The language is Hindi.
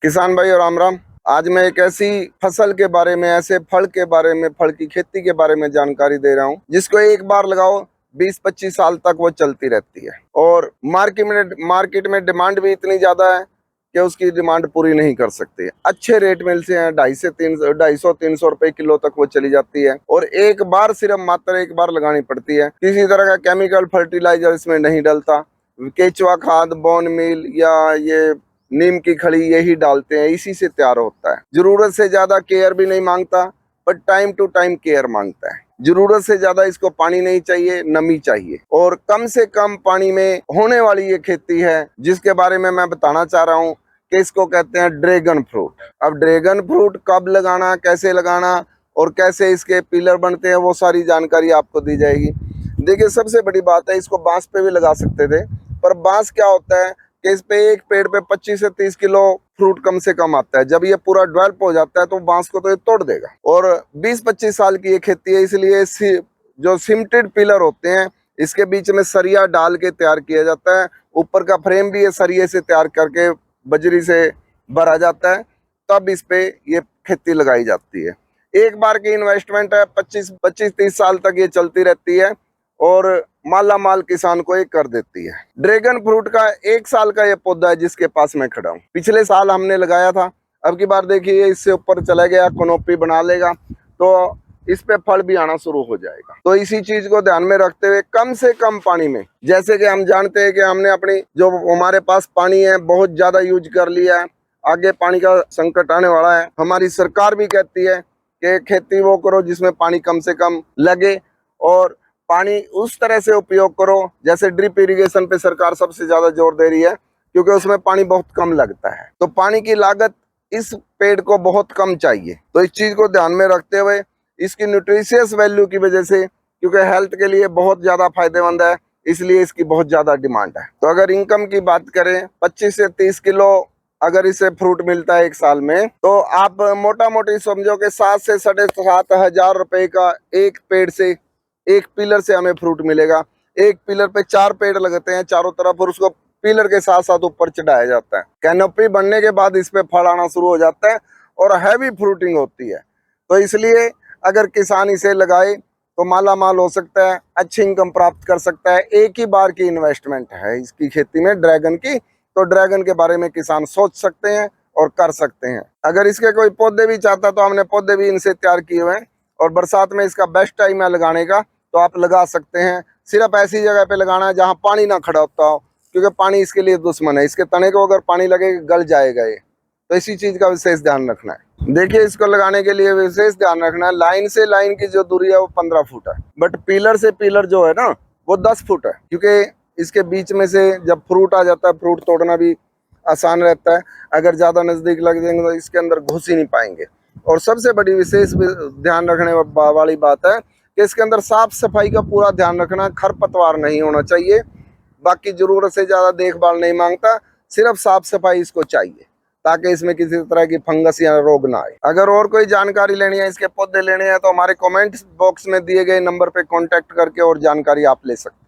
किसान भाई और राम राम। आज मैं एक ऐसी फसल के बारे में, ऐसे फल के बारे में, फल की खेती के बारे में जानकारी दे रहा हूँ जिसको एक बार लगाओ 20-25 साल तक वो चलती रहती है। और मार्केट में डिमांड भी इतनी ज्यादा है कि उसकी डिमांड पूरी नहीं कर सकती। अच्छे रेट मिलते हैं, 250-300 रुपए किलो तक वो चली जाती है। और एक बार सिर्फ मात्र एक बार लगानी पड़ती है। किसी तरह का केमिकल फर्टिलाइजर इसमें नहीं डलता। केचुआ खाद, बोन मील या ये नीम की खली यही डालते हैं, इसी से तैयार होता है। जरूरत से ज्यादा केयर भी नहीं मांगता, पर टाइम टू टाइम केयर मांगता है। जरूरत से ज्यादा इसको पानी नहीं चाहिए, नमी चाहिए। और कम से कम पानी में होने वाली ये खेती है जिसके बारे में मैं बताना चाह रहा हूँ कि इसको कहते हैं ड्रैगन फ्रूट। अब ड्रैगन फ्रूट कब लगाना, कैसे लगाना और कैसे इसके पिलर बनते हैं, वो सारी जानकारी आपको दी जाएगी। देखिए, सबसे बड़ी बात है, इसको बांस पे भी लगा सकते थे, पर बांस क्या होता है कि इस पे एक पेड़ पे 25 से 30 किलो फ्रूट कम से कम आता है। जब ये पूरा डेवलप हो जाता है तो बांस को तो ये तोड़ देगा। और 20-25 साल की ये खेती है, इसलिए जो सिमटेड पिलर होते हैं इसके बीच में सरिया डाल के तैयार किया जाता है। ऊपर का फ्रेम भी ये सरिये से तैयार करके बजरी से भरा जाता है, तब इस पे ये खेती लगाई जाती है। एक बार की इन्वेस्टमेंट है, 25-30 साल तक ये चलती रहती है और माला माल किसान को ये कर देती है। ड्रैगन फ्रूट का 1 साल का ये पौधा है जिसके पास मैं खड़ा हूँ। पिछले साल हमने लगाया था, अब की बार देखिए इससे ऊपर चला गया, कनोपी बना लेगा तो इस पे फल भी आना शुरू हो जाएगा। तो इसी चीज को ध्यान में रखते हुए कम से कम पानी में, जैसे कि हम जानते हैं कि हमने अपनी जो हमारे पास पानी है बहुत ज्यादा यूज कर लिया है, आगे पानी का संकट आने वाला है। हमारी सरकार भी कहती है कि खेती वो करो जिसमें पानी कम से कम लगे और पानी उस तरह से उपयोग करो जैसे ड्रिप इरिगेशन पे सरकार सबसे ज्यादा जोर दे रही है, क्योंकि उसमें पानी बहुत कम लगता है। तो पानी की लागत इस पेड़ को बहुत कम चाहिए। तो इस चीज को ध्यान में रखते हुए इसकी न्यूट्रिशियस वैल्यू की वजह से, क्योंकि हेल्थ के लिए बहुत ज्यादा फायदेमंद है, इसलिए इसकी बहुत ज्यादा डिमांड है। तो अगर इनकम की बात करें, 25 से 30 किलो अगर इसे फ्रूट मिलता है एक साल में, तो आप मोटा मोटी समझो कि 7 से 7,500 रुपए का एक पेड़ से, एक पिलर से हमें फ्रूट मिलेगा। एक पिलर पे 4 पेड़ लगते हैं चारों तरफ और उसको पिलर के साथ साथ ऊपर चढ़ाया जाता है। कैनोपी बनने के बाद इस पे फल आना शुरू हो जाता है और हैवी फ्रूटिंग होती है। तो इसलिए अगर किसान इसे लगाए तो माला माल हो सकता है, अच्छी इनकम प्राप्त कर सकता है। एक ही बार की इन्वेस्टमेंट है इसकी खेती में ड्रैगन की, तो ड्रैगन के बारे में किसान सोच सकते हैं और कर सकते हैं। अगर इसके कोई पौधे भी चाहता तो हमने पौधे भी इनसे तैयार किए हुए हैं और बरसात में इसका बेस्ट टाइम है लगाने का, तो आप लगा सकते हैं। सिर्फ ऐसी जगह पे लगाना है जहां पानी ना खड़ा होता हो, क्योंकि पानी इसके लिए दुश्मन है। इसके तने को अगर पानी लगेगा गल जाएगा ये, तो इसी चीज का विशेष ध्यान रखना है। देखिए, इसको लगाने के लिए विशेष ध्यान रखना है, लाइन से लाइन की जो दूरी है वो 15 फुट है, बट पिलर से पिलर जो है ना वो 10 फुट है, क्योंकि इसके बीच में से जब फ्रूट आ जाता है, फ्रूट तोड़ना भी आसान रहता है। अगर ज्यादा नजदीक लग जाएंगे तो इसके अंदर घुस ही नहीं पाएंगे। और सबसे बड़ी विशेष ध्यान रखने वाली बात है कि इसके अंदर साफ सफाई का पूरा ध्यान रखना, खरपतवार नहीं होना चाहिए। बाकी जरूरत से ज्यादा देखभाल नहीं मांगता, सिर्फ साफ सफाई इसको चाहिए ताकि इसमें किसी तरह की फंगस या रोग ना आए। अगर और कोई जानकारी लेनी है, इसके पौधे लेने हैं, तो हमारे कमेंट बॉक्स में दिए गए नंबर पे कांटेक्ट करके और जानकारी आप ले सकते हैं।